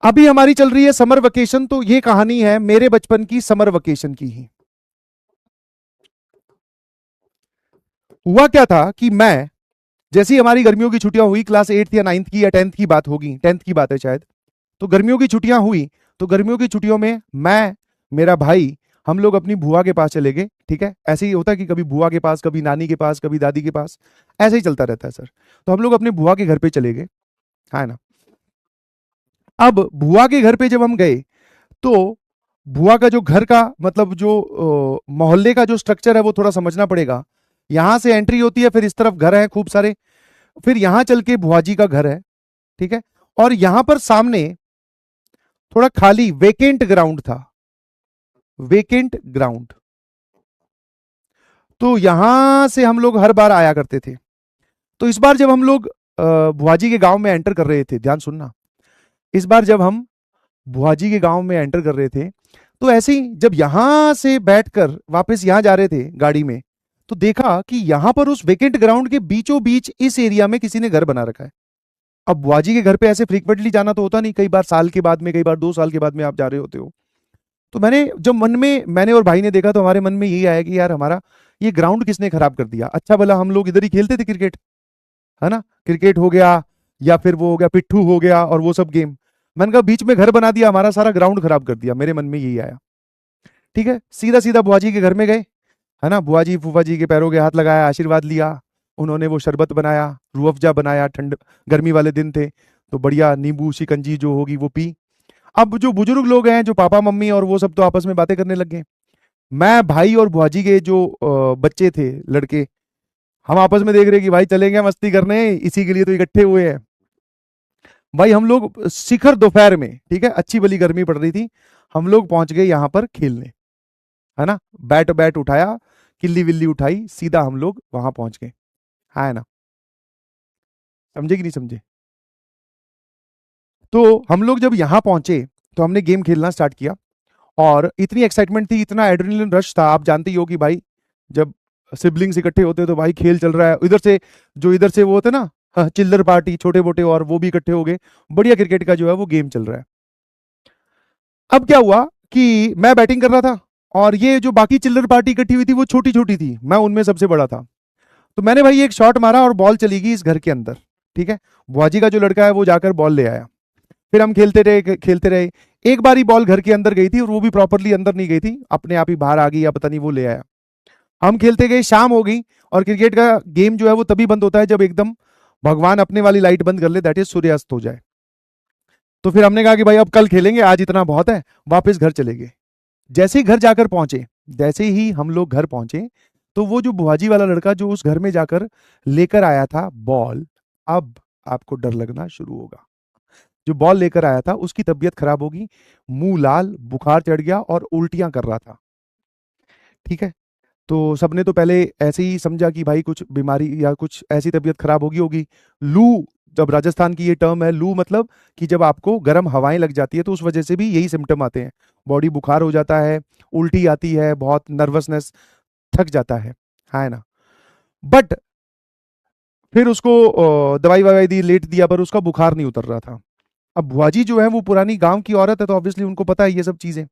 अभी हमारी चल रही है समर वेकेशन, तो ये कहानी है मेरे बचपन की समर वेकेशन की ही। हुआ क्या था कि मैं, जैसी हमारी गर्मियों की छुट्टियां हुई, क्लास 8 या 9 की या 10th की बात होगी, 10th की बात है शायद। तो गर्मियों की छुट्टियां हुई, तो गर्मियों की छुट्टियों में मैं, मेरा भाई, हम लोग अपनी बुआ के पास चले गए। ठीक है, ऐसे ही होता है कि कभी बुआ के पास, कभी नानी के पास, कभी दादी के पास, ऐसे ही चलता रहता है सर। तो हम लोग अपने बुआ के घर पे चले गए, है ना। अब बुआ के घर पे जब हम गए, तो बुआ का जो घर का मतलब जो मोहल्ले का जो स्ट्रक्चर है वो थोड़ा समझना पड़ेगा। यहां से एंट्री होती है, फिर इस तरफ घर है खूब सारे, फिर यहां चल के बुआ जी का घर है। ठीक है, और यहां पर सामने थोड़ा खाली वेकेंट ग्राउंड था, वेकेंट ग्राउंड। तो यहां से हम लोग हर बार आया करते थे। तो इस बार जब हम लोग बुआ जी के गांव में एंटर कर रहे थे, ध्यान सुनना, इस बार जब हम बुआ जी के गांव में एंटर कर रहे थे, तो ऐसे ही जब यहां से बैठकर वापस यहां जा रहे थे गाड़ी में, तो देखा कि यहां पर उस वेकेंट ग्राउंड के बीचों बीच इस एरिया में किसी ने घर बना रखा है। अब बुआ जी के घर पे ऐसे फ्रीक्वेंटली जाना तो होता नहीं, कई बार साल के बाद में, कई बार 2 साल के बाद में आप जा रहे होते हो। तो मैंने जब मन में, मैंने और भाई ने देखा, तो हमारे मन में यही आया कि यार हमारा ये ग्राउंड किसने खराब कर दिया। अच्छा भला हम लोग इधर ही खेलते थे क्रिकेट, है ना, क्रिकेट हो गया, या फिर वो हो गया पिट्ठू हो गया और वो सब गेम। मैंने कहा बीच में घर बना दिया, हमारा सारा ग्राउंड खराब कर दिया, मेरे मन में यही आया। ठीक है, सीधा सीधा बुआ जी के घर में गए, है ना, बुआ जी फूफा जी के पैरों के हाथ लगाया, आशीर्वाद लिया। उन्होंने वो शरबत बनाया, रूह अफ़ज़ा बनाया, ठंड गर्मी वाले दिन थे, तो बढ़िया नींबू शिकंजी जो होगी वो पी। अब जो बुजुर्ग लोग हैं, जो पापा मम्मी और वो सब, तो आपस में बातें करने लग गए। मैं, भाई और बुआ जी के जो बच्चे थे, लड़के, हम आपस में देख रहे कि भाई चलेंगे मस्ती करने, इसी के लिए तो इकट्ठे हुए हैं। भाई हम लोग शिखर दोपहर में, ठीक है, अच्छी भली गर्मी पड़ रही थी, हम लोग पहुंच गए यहाँ पर खेलने, है ना। बैट बैट उठाया, किल्ली विल्ली उठाई, सीधा हम लोग वहां पहुंच गए, है ना। समझे कि नहीं समझे। तो हम लोग जब यहाँ पहुंचे, तो हमने गेम खेलना स्टार्ट किया, और इतनी एक्साइटमेंट थी, इतना एड्रेनलिन रश था। आप जानते ही हो कि भाई जब सिबलिंग्स इकट्ठे होते हैं तो भाई खेल चल रहा है, इधर से जो इधर से वो होते ना, हाँ, चिल्लर पार्टी छोटे मोटे, और वो भी इकट्ठे हो गए, बढ़िया क्रिकेट का जो है वो गेम चल रहा है। अब क्या हुआ कि मैं बैटिंग कर रहा था, और ये जो बाकी चिल्लर पार्टी इकट्ठी हुई थी वो छोटी छोटी थी, मैं उनमें सबसे बड़ा था। तो मैंने भाई एक शॉट मारा और बॉल चली गई इस घर के अंदर। ठीक है, बुआजी का जो लड़का है वो जाकर बॉल ले आया, फिर हम खेलते रहे खेलते रहे। एक बार ही बॉल घर के अंदर गई थी, और वो भी प्रॉपरली अंदर नहीं गई थी, अपने आप ही बाहर आ गई, या पता नहीं वो ले आया। हम खेलते गए, शाम हो गई, और क्रिकेट का गेम जो है वो तभी बंद होता है जब एकदम भगवान अपने वाली लाइट बंद कर ले, दैट इज सूर्यास्त हो जाए। तो फिर हमने कहा कि भाई अब कल खेलेंगे, आज इतना बहुत है, वापस घर चले गए। जैसे ही घर जाकर पहुंचे, जैसे ही हम लोग घर पहुंचे, तो वो जो बुआजी वाला लड़का जो उस घर में जाकर लेकर आया था बॉल, अब आपको डर लगना शुरू होगा। जो बॉल लेकर आया था उसकी तबीयत खराब होगी, मुंह लाल, बुखार चढ़ गया और उल्टियां कर रहा था। ठीक है, तो सबने तो पहले ऐसे ही समझा कि भाई कुछ बीमारी या कुछ ऐसी तबीयत खराब होगी होगी। लू, जब राजस्थान की ये टर्म है लू, मतलब कि जब आपको गर्म हवाएं लग जाती है, तो उस वजह से भी यही सिम्टम आते हैं। बॉडी बुखार हो जाता है, उल्टी आती है, बहुत नर्वसनेस, थक जाता है ना। बट फिर उसको दवाई ववाई दी, लेट दिया, पर उसका बुखार नहीं उतर रहा था। अब बुआजी जो है वो पुरानी गांव की औरत है, तो ऑब्वियसली उनको पता है ये सब चीजें।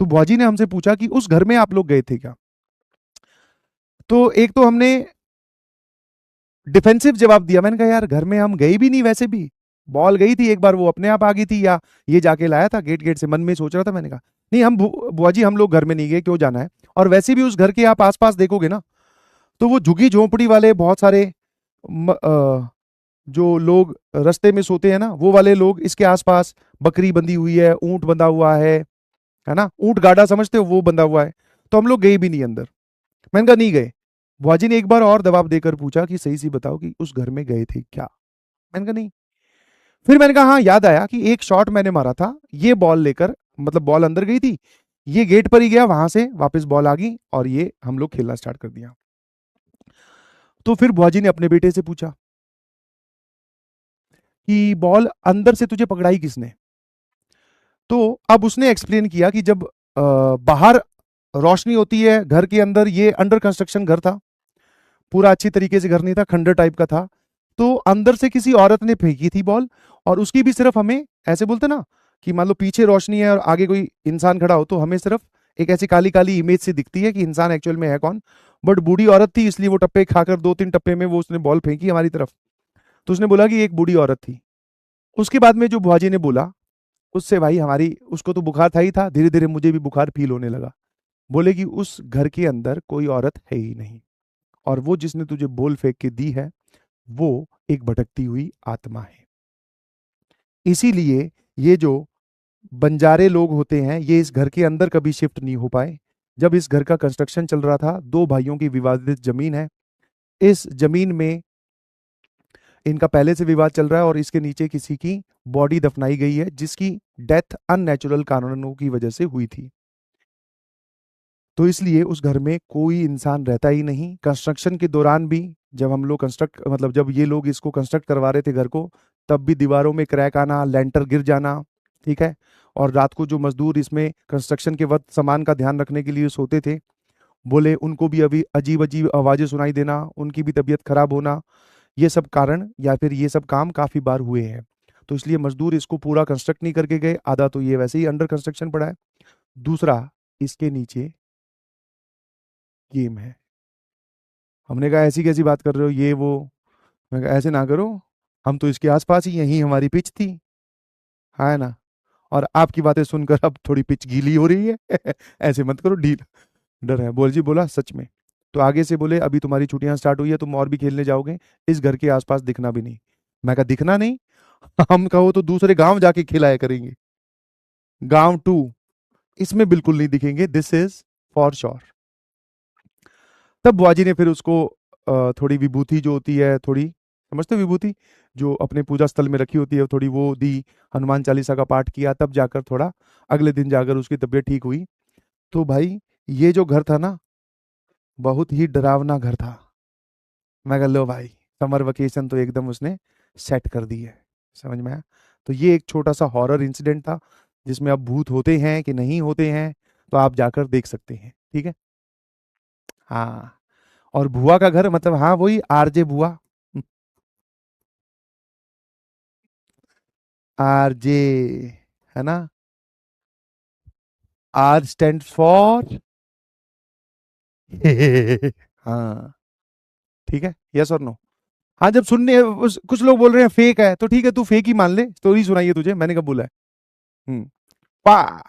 तो बुआजी ने हमसे पूछा कि उस घर में आप लोग गए थे क्या। तो एक तो हमने डिफेंसिव जवाब दिया, मैंने कहा यार घर में हम गए भी नहीं, वैसे भी बॉल गई थी एक बार, वो अपने आप आ गई थी, या ये जाके लाया था गेट गेट से, मन में सोच रहा था। मैंने कहा नहीं, हम बुआ जी हम लोग घर में नहीं गए, क्यों जाना है। और वैसे भी उस घर के आप आसपास देखोगे ना, तो वो झुग्गी झोंपड़ी वाले बहुत सारे जो लोग रास्ते में सोते हैं ना, वो वाले लोग, इसके आसपास बकरी बंधी हुई है, ऊंट बंधा हुआ है ना, ऊंट गाड़ा समझते हो, वो बंधा हुआ है। तो हम लोग गए भी नहीं अंदर। मैंने कहा नहीं गए। बुआजी ने एक बार और दबाव देकर पूछा कि सही सी बताओ कि उस घर में गए थे क्या। मैंने कहा नहीं। फिर मैंने कहा हाँ, याद आया कि एक शॉट मैंने मारा था, ये बॉल लेकर, मतलब बॉल अंदर गई थी, ये गेट पर ही गया, वहां से वापस बॉल आ गई, और ये हम लोग खेलना स्टार्ट कर दिया। तो फिर बुआजी ने अपने बेटे से पूछा कि बॉल अंदर से तुझे पकड़ाई किसने। तो अब उसने एक्सप्लेन किया कि जब बाहर रोशनी होती है घर के अंदर, ये अंडर कंस्ट्रक्शन घर था, पूरा अच्छी तरीके से घर नहीं था, खंडर टाइप का था। तो अंदर से किसी औरत ने फेंकी थी बॉल, और उसकी भी सिर्फ हमें, ऐसे बोलते ना कि मान लो पीछे रोशनी है और आगे कोई इंसान खड़ा हो, तो हमें सिर्फ एक ऐसी काली काली इमेज सी दिखती है कि इंसान एक्चुअल में है कौन। बट बूढ़ी औरत थी, इसलिए वो टप्पे खाकर 2-3 टप्पे में वो उसने बॉल फेंकी हमारी तरफ। तो उसने बोला कि एक बूढ़ी औरत थी। उसके बाद में जो बुआजी ने बोला, उससे भाई हमारी, उसको तो बुखार था ही था, धीरे धीरे मुझे भी बुखार फील होने लगा। बोले कि उस घर के अंदर कोई औरत है ही नहीं, और वो जिसने तुझे बॉल फेंक के दी है, वो एक भटकती हुई आत्मा है। इसीलिए ये जो बंजारे लोग होते हैं, ये इस घर के अंदर कभी शिफ्ट नहीं हो पाए। जब इस घर का कंस्ट्रक्शन चल रहा था, दो भाइयों की विवादित जमीन है। इस जमीन में इनका पहले से विवाद चल रहा है, और इसके नीचे किसी की बॉडी दफनाई गई है, जिसकी डेथ अननेचुरल कारणों की वजह से हुई थी। तो इसलिए उस घर में कोई इंसान रहता ही नहीं। कंस्ट्रक्शन के दौरान भी, जब हम लोग कंस्ट्रक्ट मतलब जब ये लोग इसको कंस्ट्रक्ट करवा रहे थे घर को, तब भी दीवारों में क्रैक आना, लेंटर गिर जाना, ठीक है। और रात को जो मजदूर इसमें कंस्ट्रक्शन के वक्त सामान का ध्यान रखने के लिए सोते थे, बोले उनको भी अभी अजीब अजीब आवाजें सुनाई देना, उनकी भी तबीयत खराब होना। ये सब कारण या फिर ये सब काम काफी बार हुए हैं। तो इसलिए मजदूर इसको पूरा कंस्ट्रक्ट नहीं करके गए, आधा तो ये वैसे ही अंडर कंस्ट्रक्शन पड़ा है। दूसरा, इसके नीचे गेम है। हमने कहा ऐसी कैसी बात कर रहे हो, ये वो। मैं कहा ऐसे ना करो, हम तो इसके आसपास ही, यहीं हमारी पिच थी, है ना। और आपकी बातें सुनकर अब थोड़ी पिच गीली हो रही है। ऐसे मत करो, ढील। डर है। बोल जी बोला सच में। तो आगे से बोले अभी तुम्हारी छुट्टियां स्टार्ट हुई है, तुम और भी खेलने जाओगे, इस घर के आसपास दिखना भी नहीं। मैं कहा दिखना नहीं? हम कहो तो दूसरे गांव जाके खिलाया करेंगे। गांव टू, इसमें बिल्कुल नहीं दिखेंगे, दिस इज फॉर श्योर। तब बुआजी ने फिर उसको थोड़ी विभूति जो होती है, थोड़ी समझते हो विभूति, जो अपने पूजा स्थल में रखी होती है, थोड़ी वो दी। हनुमान चालीसा का पाठ किया, तब जाकर थोड़ा अगले दिन जाकर उसकी तबीयत ठीक हुई। तो भाई, ये जो घर था ना, बहुत ही डरावना घर था। मैं कह लो भाई, समर वेकेशन तो एकदम उसने सेट कर दी है। समझ में आया? तो ये एक छोटा सा हॉरर इंसिडेंट था, जिसमें अब भूत होते हैं कि नहीं होते हैं, तो आप जाकर देख सकते हैं, ठीक है। हाँ। और बुआ का घर, मतलब हाँ वही आरजे बुआ। आरजे, है ना। R stand for. हाँ। ठीक है, यस और नो। हाँ, जब सुनने कुछ लोग बोल रहे हैं फेक है, तो ठीक है, तू फेक ही मान ले, स्टोरी सुनाइए तुझे, मैंने कब बोला है। हम्म। पा